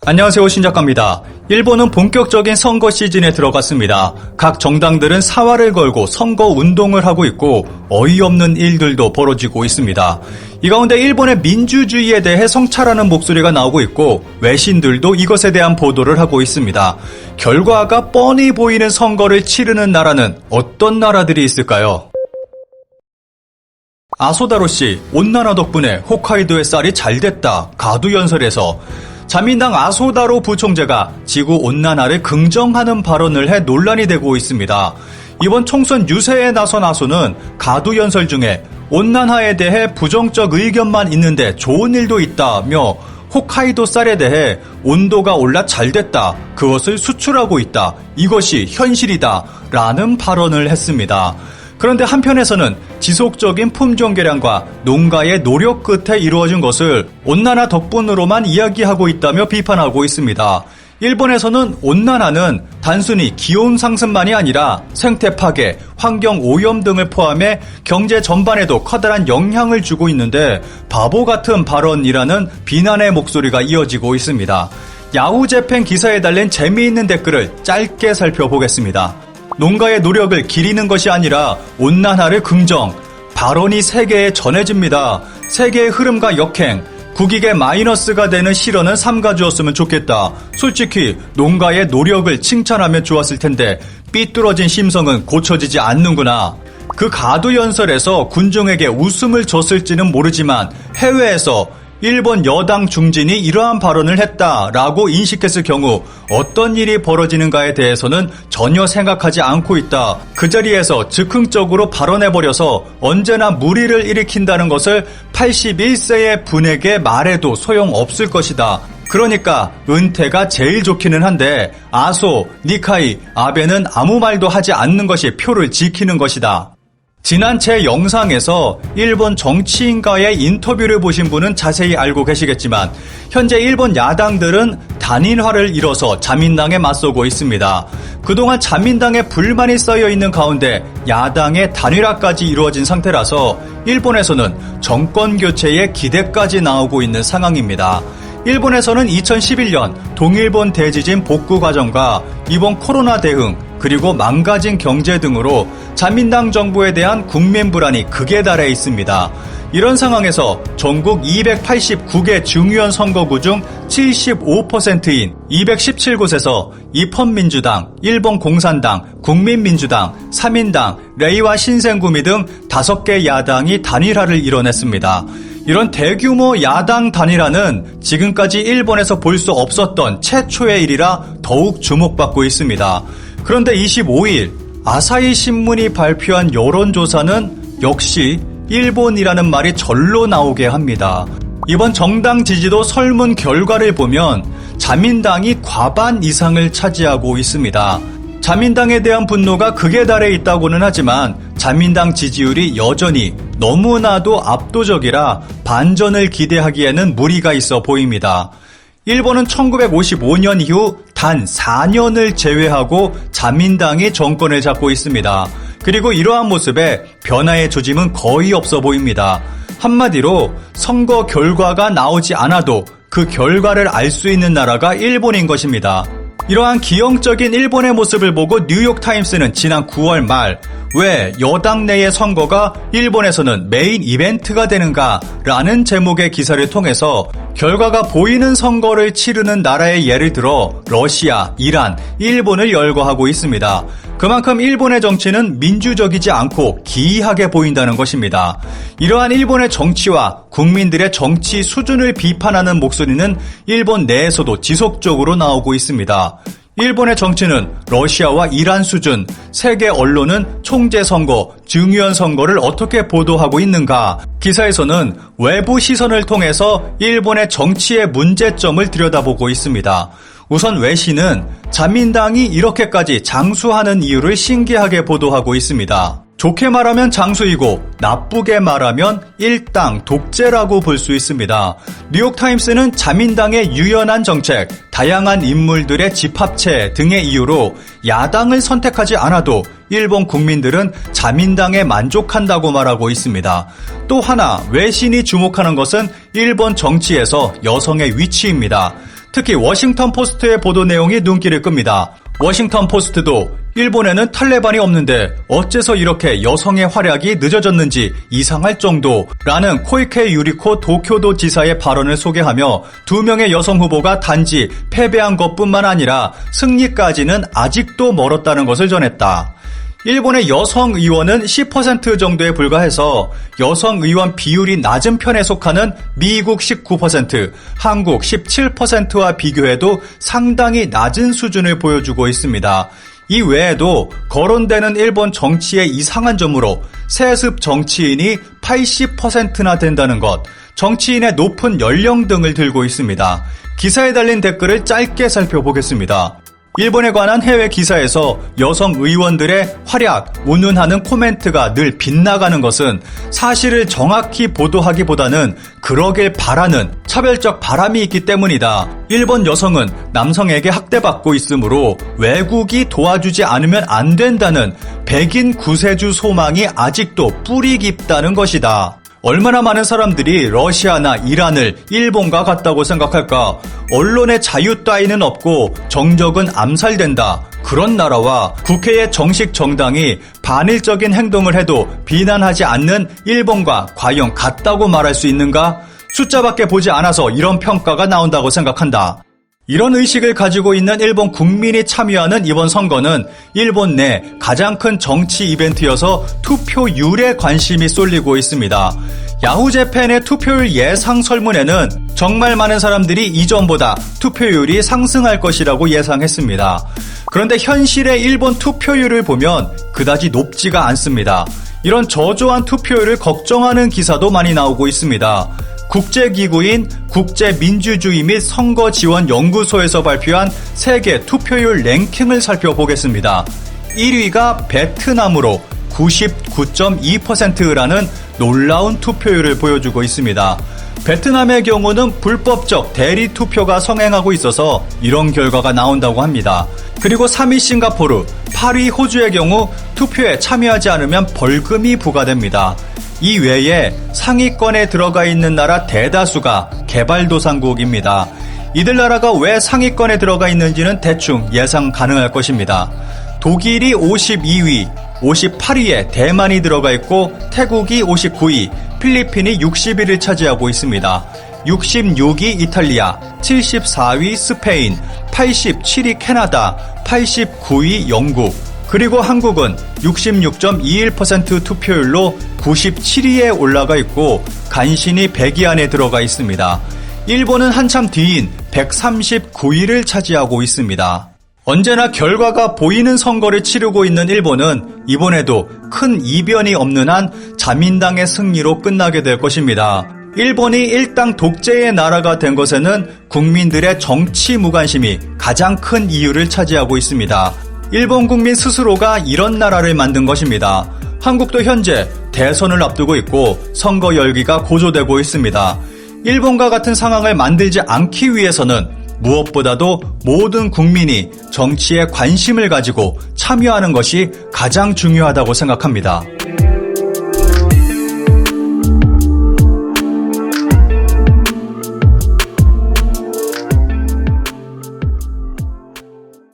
안녕하세요, 신작가입니다. 일본은 본격적인 선거 시즌에 들어갔습니다. 각 정당들은 사활을 걸고 선거 운동을 하고 있고 어이없는 일들도 벌어지고 있습니다. 이 가운데 일본의 민주주의에 대해 성찰하는 목소리가 나오고 있고 외신들도 이것에 대한 보도를 하고 있습니다. 결과가 뻔히 보이는 선거를 치르는 나라는 어떤 나라들이 있을까요? 아소다로씨, 온난화 덕분에 홋카이도의 쌀이 잘됐다. 가두연설에서 자민당 아소다로 부총재가 지구온난화를 긍정하는 발언을 해 논란이 되고 있습니다. 이번 총선 유세에 나선 아소는 가두연설 중에 온난화에 대해 부정적 의견만 있는데 좋은 일도 있다며 홋카이도 쌀에 대해 온도가 올라 잘됐다. 그것을 수출하고 있다. 이것이 현실이다. 라는 발언을 했습니다. 그런데 한편에서는 지속적인 품종 개량과 농가의 노력 끝에 이루어진 것을 온난화 덕분으로만 이야기하고 있다며 비판하고 있습니다. 일본에서는 온난화는 단순히 기온 상승만이 아니라 생태 파괴, 환경 오염 등을 포함해 경제 전반에도 커다란 영향을 주고 있는데 바보 같은 발언이라는 비난의 목소리가 이어지고 있습니다. 야후재팬 기사에 달린 재미있는 댓글을 짧게 살펴보겠습니다. 농가의 노력을 기리는 것이 아니라 온난화를 긍정. 발언이 세계에 전해집니다. 세계의 흐름과 역행. 국익에 마이너스가 되는 실언은 삼가주었으면 좋겠다. 솔직히 농가의 노력을 칭찬하면 좋았을 텐데 삐뚤어진 심성은 고쳐지지 않는구나. 그 가두연설에서 군중에게 웃음을 줬을지는 모르지만 해외에서 일본 여당 중진이 이러한 발언을 했다라고 인식했을 경우 어떤 일이 벌어지는가에 대해서는 전혀 생각하지 않고 있다. 그 자리에서 즉흥적으로 발언해버려서 언제나 무리를 일으킨다는 것을 81세의 분에게 말해도 소용없을 것이다. 그러니까 은퇴가 제일 좋기는 한데 아소, 니카이, 아베는 아무 말도 하지 않는 것이 표를 지키는 것이다. 지난 제 영상에서 일본 정치인과의 인터뷰를 보신 분은 자세히 알고 계시겠지만 현재 일본 야당들은 단일화를 이뤄서 자민당에 맞서고 있습니다. 그동안 자민당에 불만이 쌓여 있는 가운데 야당의 단일화까지 이루어진 상태라서 일본에서는 정권 교체의 기대까지 나오고 있는 상황입니다. 일본에서는 2011년 동일본 대지진 복구 과정과 이번 코로나 대응 그리고 망가진 경제 등으로 자민당 정부에 대한 국민 불안이 극에 달해 있습니다. 이런 상황에서 전국 289개 중의원 선거구 중 75%인 217곳에서 입헌민주당, 일본공산당, 국민민주당, 사민당, 레이와 신생구미 등 5개 야당이 단일화를 이뤄냈습니다. 이런 대규모 야당 단일화는 지금까지 일본에서 볼 수 없었던 최초의 일이라 더욱 주목받고 있습니다. 그런데 25일 아사히 신문이 발표한 여론조사는 역시 일본이라는 말이 절로 나오게 합니다. 이번 정당 지지도 설문 결과를 보면 자민당이 과반 이상을 차지하고 있습니다. 자민당에 대한 분노가 극에 달해 있다고는 하지만 자민당 지지율이 여전히 너무나도 압도적이라 반전을 기대하기에는 무리가 있어 보입니다. 일본은 1955년 이후 단 4년을 제외하고 자민당이 정권을 잡고 있습니다. 그리고 이러한 모습에 변화의 조짐은 거의 없어 보입니다. 한마디로 선거 결과가 나오지 않아도 그 결과를 알 수 있는 나라가 일본인 것입니다. 이러한 기형적인 일본의 모습을 보고 뉴욕타임스는 지난 9월 말 왜 여당 내의 선거가 일본에서는 메인 이벤트가 되는가? 라는 제목의 기사를 통해서 결과가 보이는 선거를 치르는 나라의 예를 들어 러시아, 이란, 일본을 열거하고 있습니다. 그만큼 일본의 정치는 민주적이지 않고 기이하게 보인다는 것입니다. 이러한 일본의 정치와 국민들의 정치 수준을 비판하는 목소리는 일본 내에서도 지속적으로 나오고 있습니다. 일본의 정치는 러시아와 이란 수준, 세계 언론은 총재선거, 중의원 선거를 어떻게 보도하고 있는가? 기사에서는 외부 시선을 통해서 일본의 정치의 문제점을 들여다보고 있습니다. 우선 외신은 자민당이 이렇게까지 장수하는 이유를 신기하게 보도하고 있습니다. 좋게 말하면 장수이고 나쁘게 말하면 일당 독재라고 볼 수 있습니다. 뉴욕타임스는 자민당의 유연한 정책, 다양한 인물들의 집합체 등의 이유로 야당을 선택하지 않아도 일본 국민들은 자민당에 만족한다고 말하고 있습니다. 또 하나 외신이 주목하는 것은 일본 정치에서 여성의 위치입니다. 특히 워싱턴 포스트의 보도 내용이 눈길을 끕니다. 워싱턴 포스트도 일본에는 탈레반이 없는데 어째서 이렇게 여성의 활약이 늦어졌는지 이상할 정도라는 코이케 유리코 도쿄도 지사의 발언을 소개하며 2명의 여성 후보가 단지 패배한 것뿐만 아니라 승리까지는 아직도 멀었다는 것을 전했다. 일본의 여성 의원은 10% 정도에 불과해서 여성 의원 비율이 낮은 편에 속하는 미국 19%, 한국 17%와 비교해도 상당히 낮은 수준을 보여주고 있습니다. 이 외에도 거론되는 일본 정치의 이상한 점으로 세습 정치인이 80%나 된다는 것, 정치인의 높은 연령 등을 들고 있습니다. 기사에 달린 댓글을 짧게 살펴보겠습니다. 일본에 관한 해외 기사에서 여성 의원들의 활약, 운운하는 코멘트가 늘 빗나가는 것은 사실을 정확히 보도하기보다는 그러길 바라는 차별적 바람이 있기 때문이다. 일본 여성은 남성에게 학대받고 있으므로 외국이 도와주지 않으면 안 된다는 백인 구세주 소망이 아직도 뿌리 깊다는 것이다. 얼마나 많은 사람들이 러시아나 이란을 일본과 같다고 생각할까? 언론의 자유 따위는 없고 정적은 암살된다. 그런 나라와 국회의 정식 정당이 반일적인 행동을 해도 비난하지 않는 일본과 과연 같다고 말할 수 있는가? 숫자밖에 보지 않아서 이런 평가가 나온다고 생각한다. 이런 의식을 가지고 있는 일본 국민이 참여하는 이번 선거는 일본 내 가장 큰 정치 이벤트여서 투표율에 관심이 쏠리고 있습니다. 야후재팬의 투표율 예상 설문에는 정말 많은 사람들이 이전보다 투표율이 상승할 것이라고 예상했습니다. 그런데 현실의 일본 투표율을 보면 그다지 높지가 않습니다. 이런 저조한 투표율을 걱정하는 기사도 많이 나오고 있습니다. 국제기구인 국제민주주의 및 선거지원연구소에서 발표한 세계 투표율 랭킹을 살펴보겠습니다. 1위가 베트남으로 99.2%라는 놀라운 투표율을 보여주고 있습니다. 베트남의 경우는 불법적 대리 투표가 성행하고 있어서 이런 결과가 나온다고 합니다. 그리고 3위 싱가포르, 8위 호주의 경우 투표에 참여하지 않으면 벌금이 부과됩니다. 이 외에 상위권에 들어가 있는 나라 대다수가 개발도상국입니다. 이들 나라가 왜 상위권에 들어가 있는지는 대충 예상 가능할 것입니다. 독일이 52위, 58위에 대만이 들어가 있고 태국이 59위, 필리핀이 60위를 차지하고 있습니다. 66위 이탈리아, 74위 스페인, 87위 캐나다, 89위 영국, 그리고 한국은 66.21% 투표율로 97위에 올라가 있고 간신히 100위 안에 들어가 있습니다. 일본은 한참 뒤인 139위를 차지하고 있습니다. 언제나 결과가 보이는 선거를 치르고 있는 일본은 이번에도 큰 이변이 없는 한 자민당의 승리로 끝나게 될 것입니다. 일본이 일당 독재의 나라가 된 것에는 국민들의 정치 무관심이 가장 큰 이유를 차지하고 있습니다. 일본 국민 스스로가 이런 나라를 만든 것입니다. 한국도 현재 대선을 앞두고 있고 선거 열기가 고조되고 있습니다. 일본과 같은 상황을 만들지 않기 위해서는 무엇보다도 모든 국민이 정치에 관심을 가지고 참여하는 것이 가장 중요하다고 생각합니다.